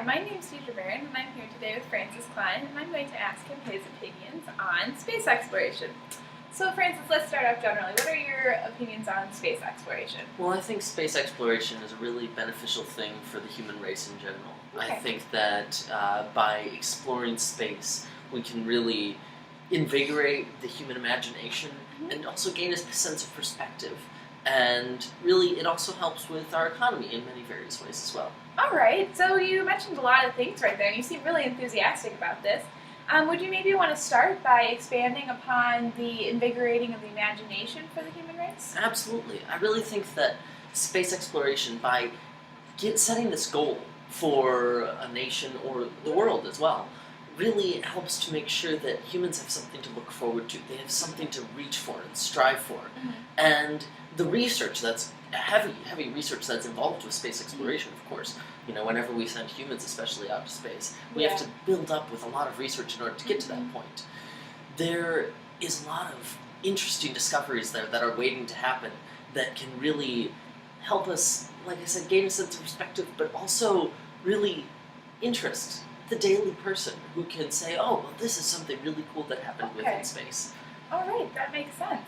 my name's Deidre Behrend, and I'm here today with Klein, and I'm going to ask him his opinions on space exploration. So, Francis, let's start off generally. What are your opinions on space exploration? Well, I think space exploration is a really beneficial thing for the human race in general. Okay. I think that by exploring space, we can really invigorate the human imagination and also gain a sense of perspective. And really, it also helps with our economy in many various ways as well. All right, so you mentioned a lot of things right there, and you seem really enthusiastic about this. Would you maybe want to start by expanding upon the invigorating of the imagination for the human race? Absolutely. I really think that space exploration, by setting this goal for a nation or the world as well, really helps to make sure that humans have something to look forward to. They have something to reach for and strive for. And the research that's heavy research that's involved with space exploration, of course. You know, whenever we send humans, especially out to space, we have to build up with a lot of research in order to get to that point. There is a lot of interesting discoveries there that are waiting to happen that can really help us, like I said, gain a sense of perspective, but also really interest the daily person who can say, oh, well, this is something really cool that happened within space. All right, that makes sense.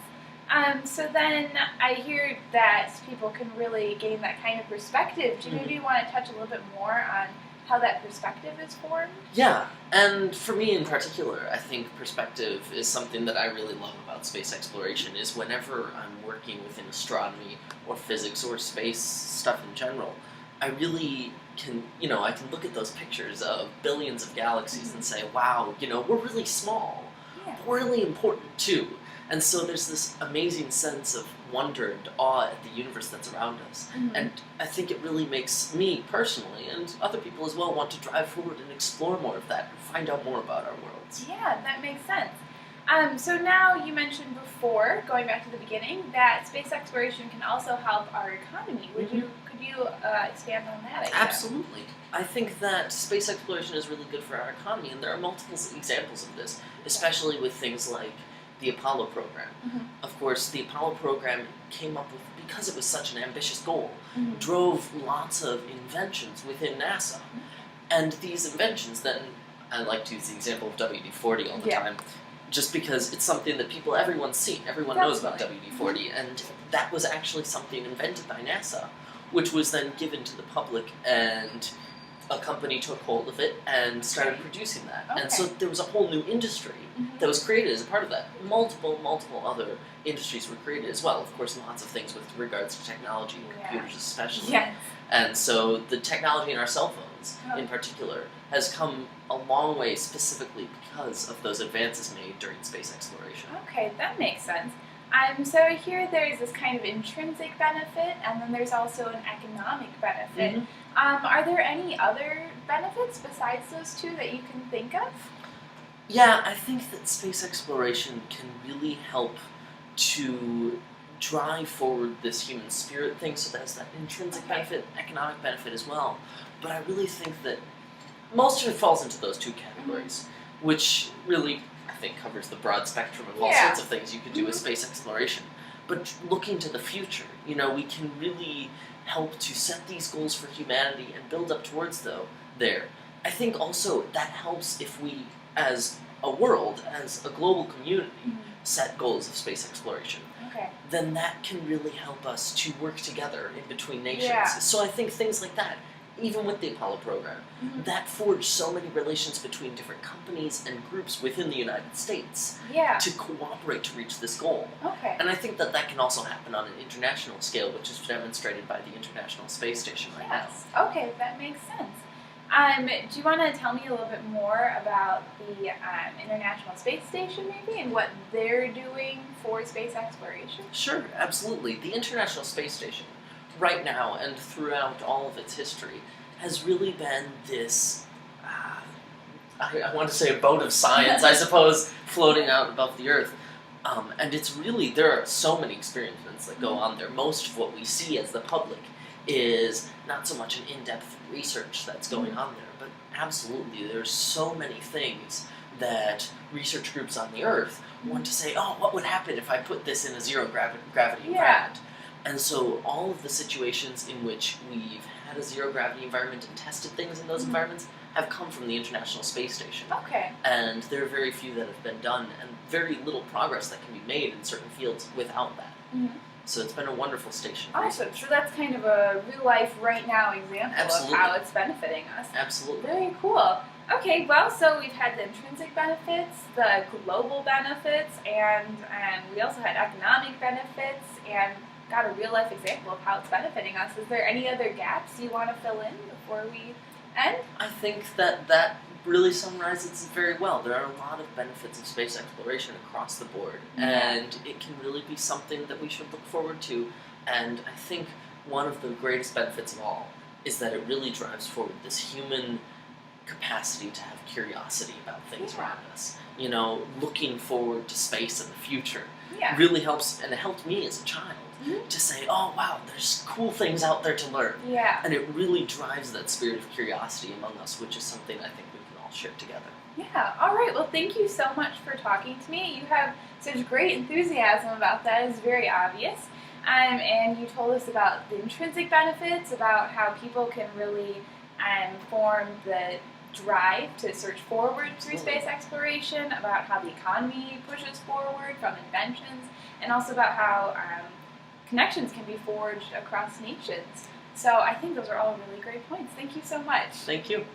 So then I hear that people can really gain that kind of perspective. Do you maybe want to touch a little bit more on how that perspective is formed? Yeah, and for me in particular, I think perspective is something that I really love about space exploration, is whenever I'm working within astronomy or physics or space stuff in general, I really can, I can look at those pictures of billions of galaxies and say, wow, we're really small, but we're really important too. And so there's this amazing sense of wonder and awe at the universe that's around us. And I think it really makes me personally, and other people as well, want to drive forward and explore more of that and find out more about our worlds. Yeah, that makes sense. So now you mentioned before, going back to the beginning, that space exploration can also help our economy. Could you expand on that idea? Absolutely. I think that space exploration is really good for our economy, and there are multiple examples of this, especially with things like the Apollo program. Of course, the Apollo program came up with, because it was such an ambitious goal, drove lots of inventions within NASA. And these inventions then, I like to use the example of WD-40 all the time, just because it's something that everyone's seen, everyone knows about WD-40, and that was actually something invented by NASA, which was then given to the public, and a company took hold of it and started producing that. And so there was a whole new industry that was created as a part of that. Multiple other industries were created as well. Of course, lots of things with regards to technology and computers especially. And so the technology in our cell phones in particular has come a long way specifically because of those advances made during space exploration. Okay, that makes sense. So here there's this kind of intrinsic benefit, and then there's also an economic benefit. Are there any other benefits besides those two that you can think of? Yeah, I think that space exploration can really help to drive forward this human spirit thing, so there's that intrinsic benefit, economic benefit as well. But I really think that most of it falls into those two categories, which really, I think, covers the broad spectrum of all sorts of things you could do with space exploration. But looking to the future, we can really help to set these goals for humanity and build up towards there. I think also that helps if we, as a world, as a global community, set goals of space exploration. Then that can really help us to work together in between nations. So I think things like that, even with the Apollo program, that forged so many relations between different companies and groups within the United States to cooperate to reach this goal. And I think that that can also happen on an international scale, which is demonstrated by the International Space Station right now. Okay, that makes sense. Do you want to tell me a little bit more about the International Space Station, maybe, and what they're doing for space exploration? Sure, absolutely. The International Space Station, right now and throughout all of its history, has really been this, I want to say a boat of science, I suppose, floating out above the Earth. And it's really, there are so many experiments that go on there. Most of what we see as the public is not so much an in-depth research that's going on there, but absolutely there's so many things that research groups on the Earth want to say, oh, what would happen if I put this in a zero gravity environment? And so all of the situations in which we've had a zero-gravity environment and tested things in those environments have come from the International Space Station. Okay. And there are very few that have been done, and very little progress that can be made in certain fields without that. Mm-hmm. So it's been a wonderful station. Awesome. So that's kind of a real-life, right-now example Absolutely. of how it's benefiting us. Absolutely. Very cool. Okay, well, so we've had the intrinsic benefits, the global benefits, and we also had economic benefits, and got a real-life example of how it's benefiting us. Is there any other gaps you want to fill in before we end? I think that really summarizes it very well. There are a lot of benefits of space exploration across the board, and it can really be something that we should look forward to. And I think one of the greatest benefits of all is that it really drives forward this human capacity to have curiosity about things around us. You know, looking forward to space in the future really helps, and it helped me as a child to say, oh wow, there's cool things out there to learn. Yeah. And it really drives that spirit of curiosity among us, which is something I think we can all share together. Yeah. All right. Well, thank you so much for talking to me. You have such great enthusiasm about that. It's very obvious. And you told us about the intrinsic benefits, about how people can really form the drive to search forward through space exploration, about how the economy pushes forward from inventions, and also about how connections can be forged across nations. So I think those are all really great points. Thank you so much. Thank you.